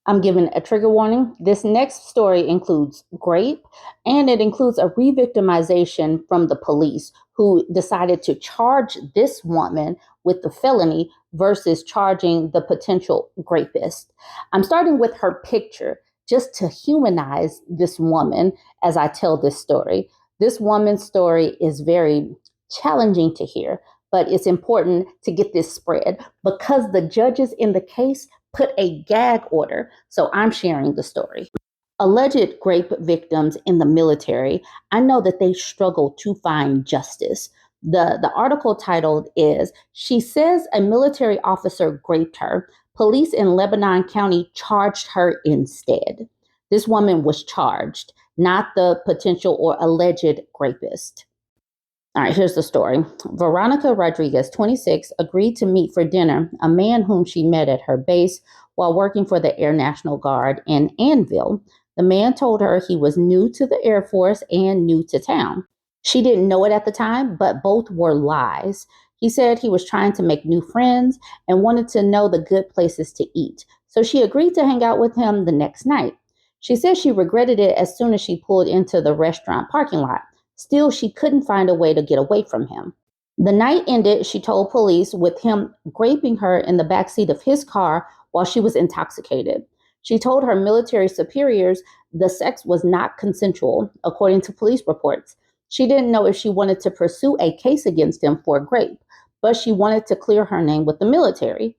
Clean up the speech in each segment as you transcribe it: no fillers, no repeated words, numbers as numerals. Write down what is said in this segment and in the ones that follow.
I'm giving a trigger warning. This next story includes rape and it includes a re-victimization from the police who decided to charge this woman with the felony versus charging the potential rapist. I'm starting with her picture just to humanize this woman as I tell this story. This woman's story is very challenging to hear, but it's important to get this spread because the judges in the case put a gag order. So I'm sharing the story. Alleged rape victims in the military, I know that they struggle to find justice. The article titled is She Says a Military Officer Raped Her. Police in Lebanon County charged her instead. This woman was charged, not the potential or alleged rapist. All right, here's the story. Veronika Rodriguez, 26, agreed to meet for dinner a man whom she met at her base while working for the Air National Guard in Anvil. The man told her he was new to the Air Force and new to town. She didn't know it at the time, but both were lies. He said he was trying to make new friends and wanted to know the good places to eat. So she agreed to hang out with him the next night. She said she regretted it as soon as she pulled into the restaurant parking lot. Still, she couldn't find a way to get away from him. The night ended, she told police, with him raping her in the backseat of his car while she was intoxicated. She told her military superiors the sex was not consensual, according to police reports. She didn't know if she wanted to pursue a case against him for rape, but she wanted to clear her name with the military.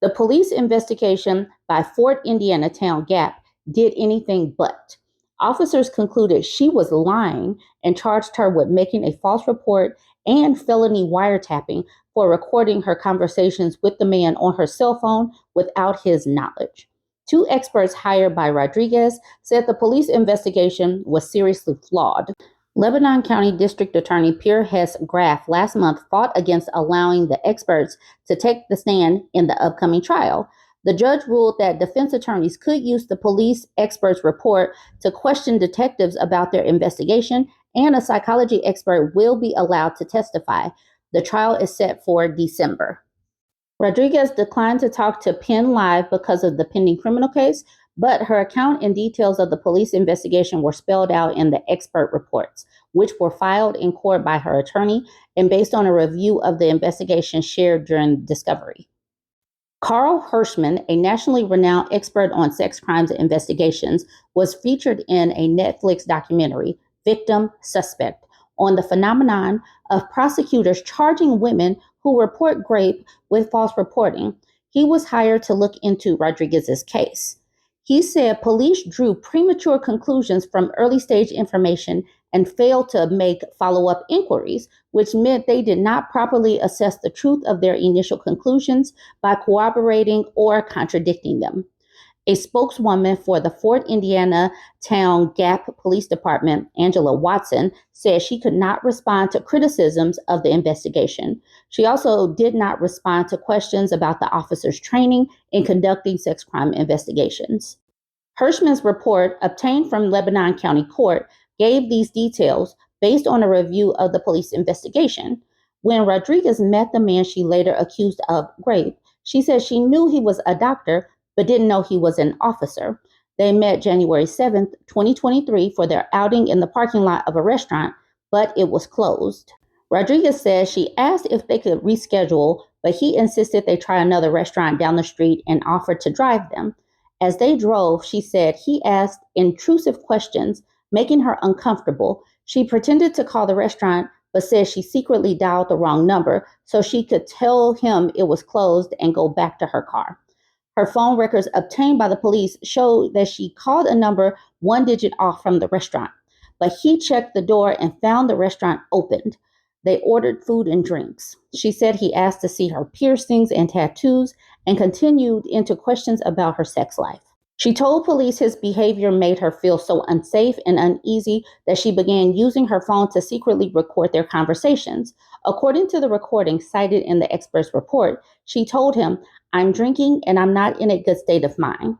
The police investigation by Fort Indiana Town Gap did anything but. Officers concluded she was lying and charged her with making a false report and felony wiretapping for recording her conversations with the man on her cell phone without his knowledge. Two experts hired by Rodriguez said the police investigation was seriously flawed. Lebanon County District Attorney Pierre Hess Graff last month fought against allowing the experts to take the stand in the upcoming trial. The judge ruled that defense attorneys could use the police expert's report to question detectives about their investigation, and a psychology expert will be allowed to testify. The trial is set for December. Rodriguez declined to talk to Penn Live because of the pending criminal case, but her account and details of the police investigation were spelled out in the expert reports, which were filed in court by her attorney and based on a review of the investigation shared during discovery. Carl Hirschman, a nationally renowned expert on sex crimes investigations, was featured in a Netflix documentary, Victim Suspect, on the phenomenon of prosecutors charging women who report rape with false reporting. He was hired to look into Rodriguez's case. He said police drew premature conclusions from early stage information and failed to make follow-up inquiries, which meant they did not properly assess the truth of their initial conclusions by corroborating or contradicting them. A spokeswoman for the Fort Indiana Town Gap Police Department, Angela Watson, said she could not respond to criticisms of the investigation. She also did not respond to questions about the officers' training in conducting sex crime investigations. Hirschman's report, obtained from Lebanon County Court, gave these details based on a review of the police investigation. When Rodriguez met the man she later accused of rape, she said she knew he was a doctor, but didn't know he was an officer. They met January 7th, 2023 for their outing in the parking lot of a restaurant, but it was closed. Rodriguez says she asked if they could reschedule, but he insisted they try another restaurant down the street and offered to drive them. As they drove, she said he asked intrusive questions, making her uncomfortable. She pretended to call the restaurant, but said she secretly dialed the wrong number so she could tell him it was closed and go back to her car. Her phone records obtained by the police showed that she called a number one digit off from the restaurant, but he checked the door and found the restaurant opened. They ordered food and drinks. She said he asked to see her piercings and tattoos and continued into questions about her sex life. She told police his behavior made her feel so unsafe and uneasy that she began using her phone to secretly record their conversations. According to the recording cited in the expert's report, she told him, "I'm drinking and I'm not in a good state of mind."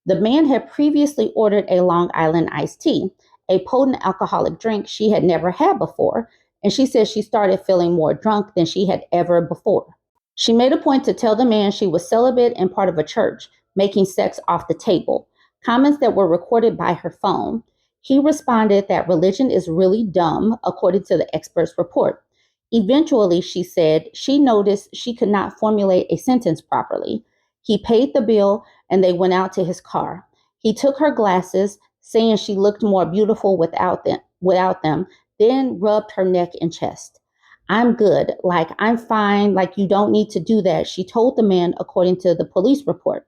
The man had previously ordered a Long Island iced tea, a potent alcoholic drink she had never had before, and she said she started feeling more drunk than she had ever before. She made a point to tell the man she was celibate and part of a church, making sex off the table, comments that were recorded by her phone. He responded that religion is really dumb, according to the expert's report. Eventually, she said she noticed she could not formulate a sentence properly. He paid the bill and they went out to his car. He took her glasses, saying she looked more beautiful without them, then rubbed her neck and chest. I'm good, like I'm fine, like you don't need to do that, she told the man, according to the police report.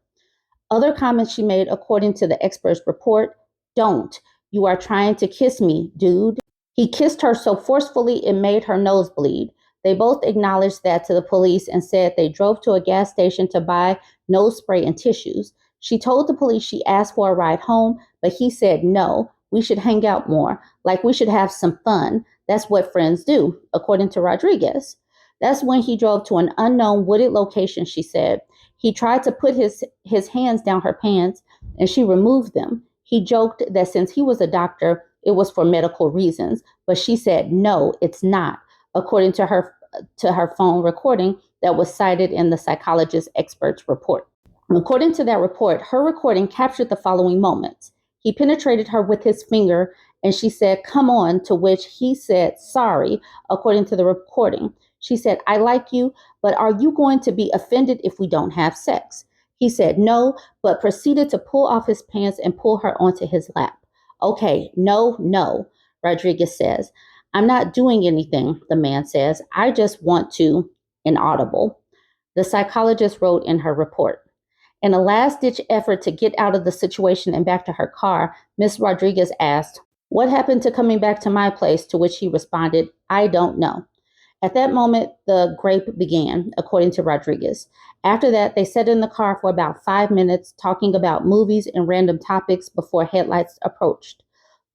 Other comments she made, according to the expert's report: don't. You are trying to kiss me, dude. He kissed her so forcefully it made her nose bleed. They both acknowledged that to the police and said they drove to a gas station to buy nose spray and tissues. She told the police she asked for a ride home, but he said no, we should hang out more, like we should have some fun. That's what friends do, according to Rodriguez. That's when he drove to an unknown wooded location, she said. He tried to put his hands down her pants and she removed them. He joked that since he was a doctor, it was for medical reasons, but she said, no, it's not, according to her phone recording that was cited in the psychologist expert's report. According to that report, her recording captured the following moments. He penetrated her with his finger and she said, come on, to which he said, sorry, according to the recording. She said, I like you, but are you going to be offended if we don't have sex? He said no, but proceeded to pull off his pants and pull her onto his lap. Okay, no, Rodriguez says. I'm not doing anything, the man says. I just want to, inaudible. The psychologist wrote in her report. In a last-ditch effort to get out of the situation and back to her car, Miss Rodriguez asked, what happened to coming back to my place? To which he responded, I don't know. At that moment, the grape began, according to Rodriguez. After that, they sat in the car for about 5 minutes, talking about movies and random topics before headlights approached.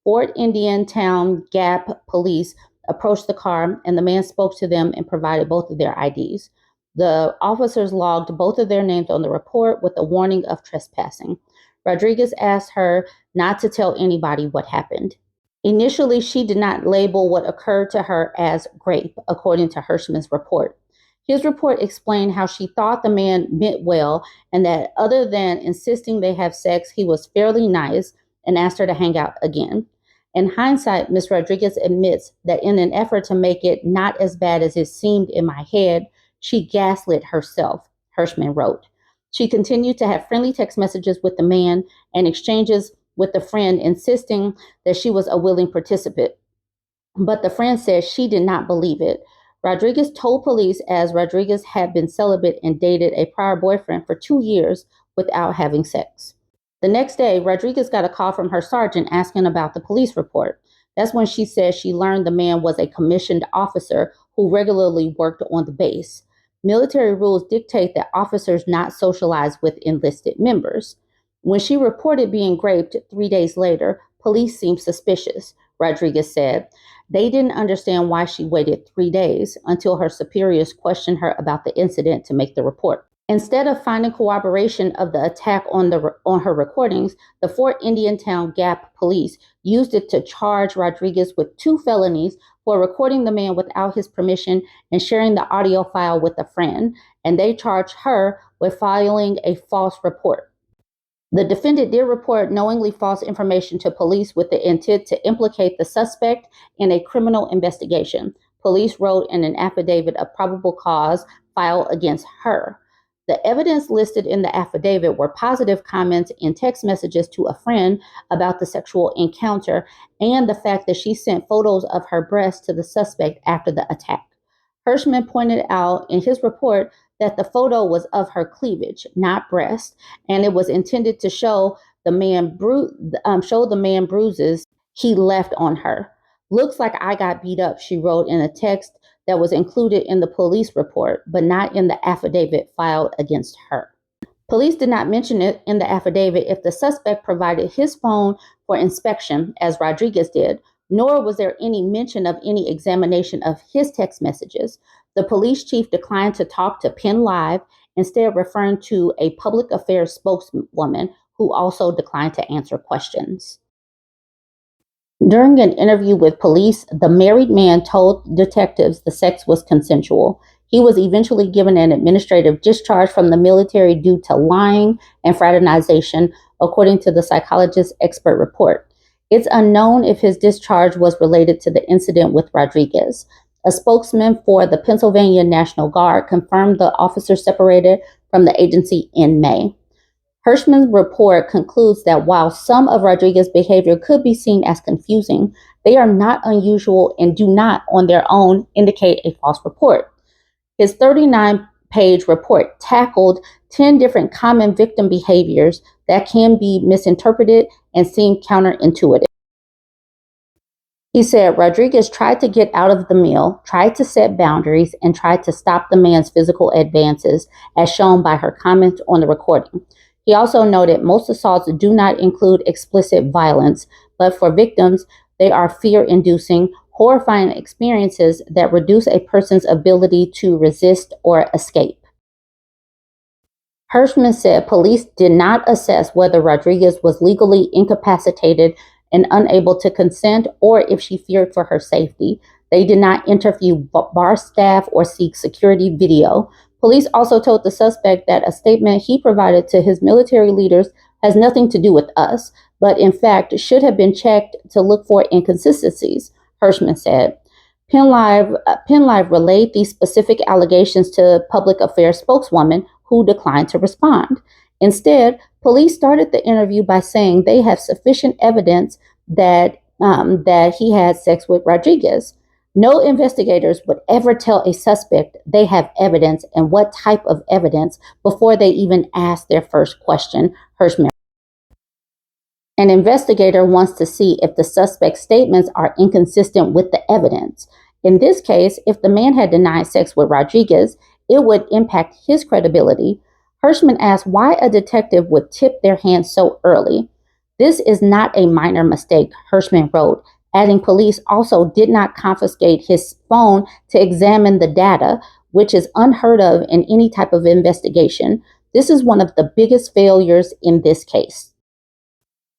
Fort Indian Town Gap police approached the car, and the man spoke to them and provided both of their IDs. The officers logged both of their names on the report with a warning of trespassing. Rodriguez asked her not to tell anybody what happened. Initially, she did not label what occurred to her as rape, according to Hirschman's report. His report explained how she thought the man meant well and that other than insisting they have sex, he was fairly nice and asked her to hang out again. In hindsight, Ms. Rodriguez admits that in an effort to make it not as bad as it seemed in my head, she gaslit herself, Hirschman wrote. She continued to have friendly text messages with the man and exchanges with the friend, insisting that she was a willing participant. But the friend said she did not believe it. Rodriguez told police as Rodriguez had been celibate and dated a prior boyfriend for 2 years without having sex. The next day, Rodriguez got a call from her sergeant asking about the police report. That's when she said she learned the man was a commissioned officer who regularly worked on the base. Military rules dictate that officers not socialize with enlisted members. When she reported being raped 3 days later, police seemed suspicious, Rodriguez said. They didn't understand why she waited 3 days until her superiors questioned her about the incident to make the report. Instead of finding corroboration of the attack on her recordings, the Fort Indian Town Gap police used it to charge Rodriguez with 2 felonies for recording the man without his permission and sharing the audio file with a friend, and they charged her with filing a false report. The defendant did report knowingly false information to police with the intent to implicate the suspect in a criminal investigation. Police wrote in an affidavit of probable cause filed against her. The evidence listed in the affidavit were positive comments in text messages to a friend about the sexual encounter and the fact that she sent photos of her breasts to the suspect after the attack. Hirschman pointed out in his report that the photo was of her cleavage, not breast, and it was intended to show the man bruises he left on her. Looks like I got beat up, she wrote in a text that was included in the police report, but not in the affidavit filed against her. Police did not mention it in the affidavit if the suspect provided his phone for inspection, as Rodriguez did, nor was there any mention of any examination of his text messages. The police chief declined to talk to Penn Live, instead referring to a public affairs spokeswoman who also declined to answer questions. During an interview with police, the married man told detectives the sex was consensual. He was eventually given an administrative discharge from the military due to lying and fraternization, according to the psychologist's expert report. It's unknown if his discharge was related to the incident with Rodriguez. A spokesman for the Pennsylvania National Guard confirmed the officer separated from the agency in May. Hirschman's report concludes that while some of Rodriguez's behavior could be seen as confusing, they are not unusual and do not, on their own, indicate a false report. His 39-page report tackled 10 different common victim behaviors that can be misinterpreted and seem counterintuitive. He said Rodriguez tried to get out of the meal, tried to set boundaries, and tried to stop the man's physical advances, as shown by her comments on the recording. He also noted most assaults do not include explicit violence, but for victims, they are fear-inducing, horrifying experiences that reduce a person's ability to resist or escape. Hirschman said police did not assess whether Rodriguez was legally incapacitated and unable to consent or if she feared for her safety. They did not interview bar staff or seek security video. Police also told the suspect that a statement he provided to his military leaders has nothing to do with us, but in fact should have been checked to look for inconsistencies, Hirschman said. Penn Live relayed these specific allegations to public affairs spokeswoman who declined to respond. Instead, police started the interview by saying they have sufficient evidence that he had sex with Rodriguez. No investigators would ever tell a suspect they have evidence and what type of evidence before they even ask their first question, Hirschman. An investigator wants to see if the suspect's statements are inconsistent with the evidence. In this case, if the man had denied sex with Rodriguez, it would impact his credibility. Hirschman asked why a detective would tip their hand so early. This is not a minor mistake, Hirschman wrote, adding police also did not confiscate his phone to examine the data, which is unheard of in any type of investigation. This is one of the biggest failures in this case.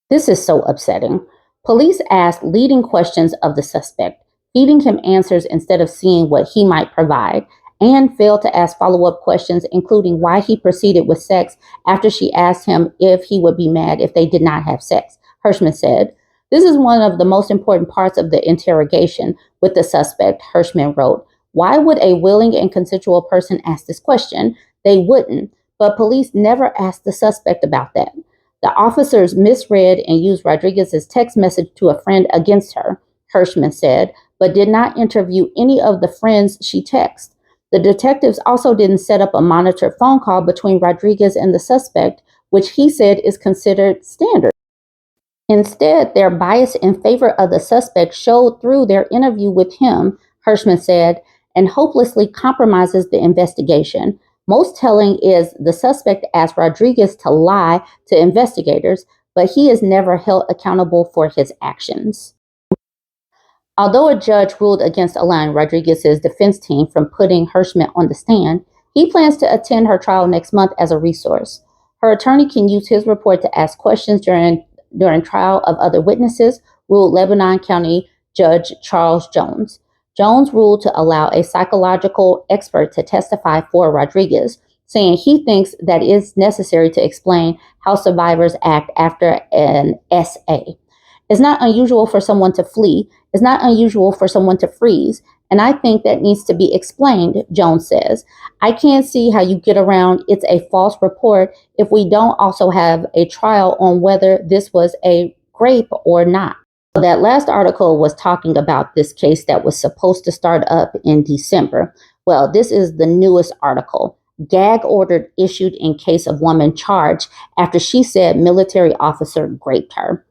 This is so upsetting. Police asked leading questions of the suspect, feeding him answers instead of seeing what he might provide, and failed to ask follow-up questions, including why he proceeded with sex after she asked him if he would be mad if they did not have sex, Hirschman said. This is one of the most important parts of the interrogation with the suspect, Hirschman wrote. Why would a willing and consensual person ask this question? They wouldn't, but police never asked the suspect about that. The officers misread and used Rodriguez's text message to a friend against her, Hirschman said, but did not interview any of the friends she texted. The detectives also didn't set up a monitored phone call between Rodriguez and the suspect, which he said is considered standard. Instead, their bias in favor of the suspect showed through their interview with him, Hirschman said, and hopelessly compromises the investigation. Most telling is the suspect asked Rodriguez to lie to investigators, but he is never held accountable for his actions. Although a judge ruled against allowing Rodriguez's defense team from putting Hirschman on the stand, he plans to attend her trial next month as a resource. Her attorney can use his report to ask questions during trial of other witnesses, ruled Lebanon County Judge Charles Jones. Jones ruled to allow a psychological expert to testify for Rodriguez, saying he thinks that it is necessary to explain how survivors act after an SA. It's not unusual for someone to flee. It's not unusual for someone to freeze. And I think that needs to be explained, Jones says. I can't see how you get around it's a false report if we don't also have a trial on whether this was a rape or not. That last article was talking about this case that was supposed to start up in December. Well, this is the newest article. Gag order issued in case of woman charged after she said military officer raped her.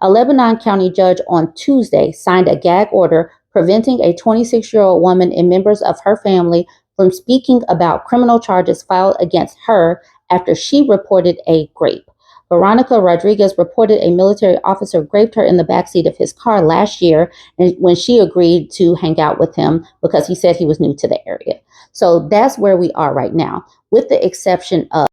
A Lebanon County judge on Tuesday signed a gag order preventing a 26-year-old woman and members of her family from speaking about criminal charges filed against her after she reported a rape. Veronika Rodriguez reported a military officer raped her in the backseat of his car last year when she agreed to hang out with him because he said he was new to the area. So that's where we are right now, with the exception of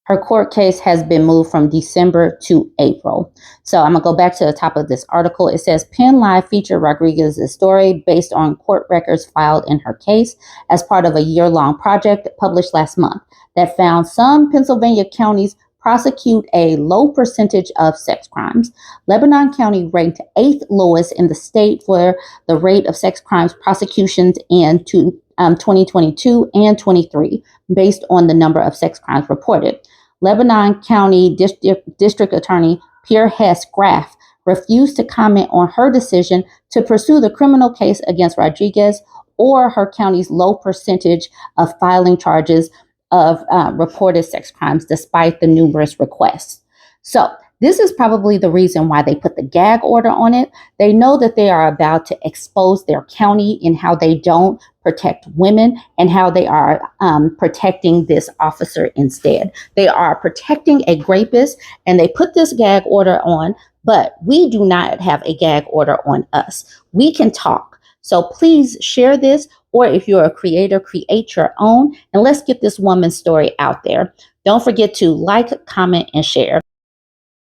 Her court case has been moved from December to April. So I'm going to go back to the top of this article. It says Penn Live featured Rodriguez's story based on court records filed in her case as part of a year-long project published last month that found some Pennsylvania counties prosecute a low percentage of sex crimes. Lebanon County ranked 8th lowest in the state for the rate of sex crimes prosecutions in 2022 and 23, based on the number of sex crimes reported. Lebanon County District Attorney Pierre Hess Graff refused to comment on her decision to pursue the criminal case against Rodriguez or her county's low percentage of filing charges of reported sex crimes despite the numerous requests. So this is probably the reason why they put the gag order on it. They know that they are about to expose their county in how they don't protect women and how they are protecting this officer instead. They are protecting a rapist and they put this gag order on, but we do not have a gag order on us. We can talk. So please share this, or if you're a creator, create your own, and let's get this woman's story out there. Don't forget to like, comment, and share.